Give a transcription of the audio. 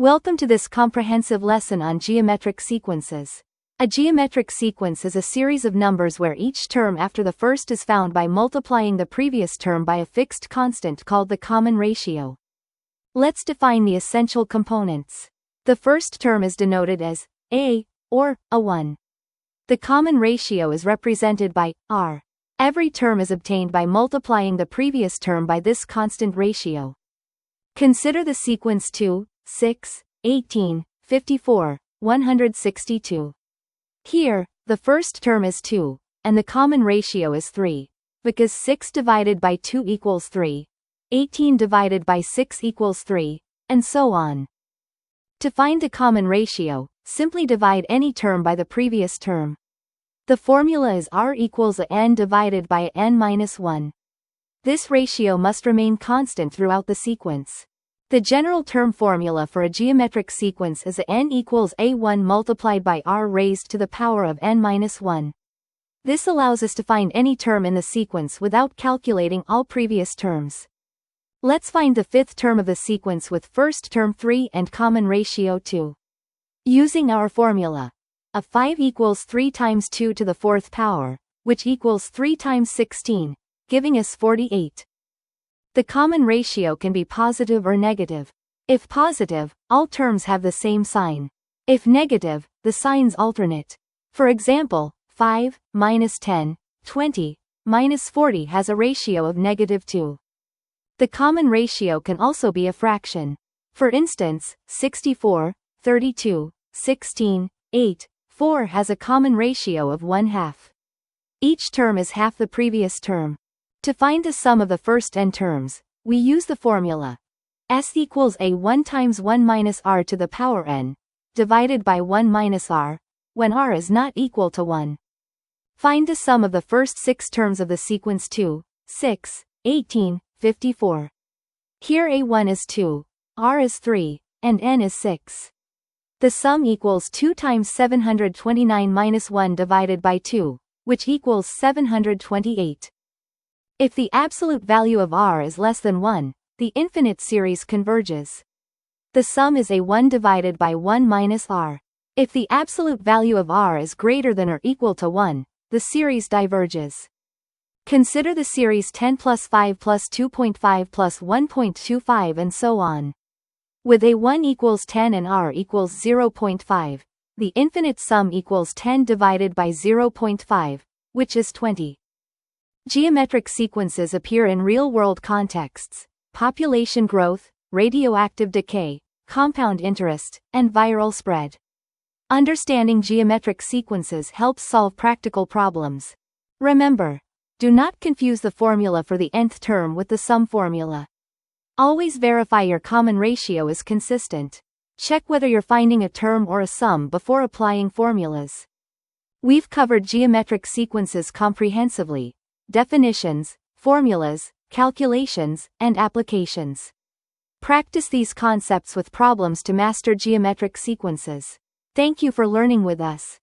Welcome to this comprehensive lesson on geometric sequences. A geometric sequence is a series of numbers where each term after the first is found by multiplying the previous term by a fixed constant called the common ratio. Let's define the essential components. The first term is denoted as a, or a1. The common ratio is represented by r. Every term is obtained by multiplying the previous term by this constant ratio. Consider the sequence 2, 6, 18, 54, 162. Here, the first term is 2, and the common ratio is 3, because 6 divided by 2 equals 3, 18 divided by 6 equals 3, and so on. To find the common ratio, simply divide any term by the previous term. The formula is r equals a n divided by a n minus 1. This ratio must remain constant throughout the sequence. The general term formula for a geometric sequence is a n equals a1 multiplied by r raised to the power of n minus 1. This allows us to find any term in the sequence without calculating all previous terms. Let's find the fifth term of the sequence with first term 3 and common ratio 2. Using our formula, a 5 equals 3 times 2 to the fourth power, which equals 3 times 16, giving us 48. The common ratio can be positive or negative. If positive, all terms have the same sign. If negative, the signs alternate. For example, 5, minus 10, 20, minus 40 has a ratio of negative 2. The common ratio can also be a fraction. For instance, 64, 32, 16, 8, 4 has a common ratio of 1/2. Each term is half the previous term. To find the sum of the first n terms, we use the formula s equals a1 times 1 minus r to the power n, divided by 1 minus r, when r is not equal to 1. Find the sum of the first 6 terms of the sequence 2, 6, 18, 54. Here a1 is 2, r is 3, and n is 6. The sum equals 2 times 729 minus 1 divided by 2, which equals 728. If the absolute value of r is less than 1, the infinite series converges. The sum is a1 divided by 1 minus r. If the absolute value of r is greater than or equal to 1, the series diverges. Consider the series 10 plus 5 plus 2.5 plus 1.25 and so on. With a1 equals 10 and r equals 0.5, the infinite sum equals 10 divided by 0.5, which is 20. Geometric sequences appear in real-world contexts: population growth, radioactive decay, compound interest, and viral spread. Understanding geometric sequences helps solve practical problems. Remember, do not confuse the formula for the nth term with the sum formula. Always verify your common ratio is consistent. Check whether you're finding a term or a sum before applying formulas. We've covered geometric sequences comprehensively: definitions, formulas, calculations, and applications. Practice these concepts with problems to master geometric sequences. Thank you for learning with us.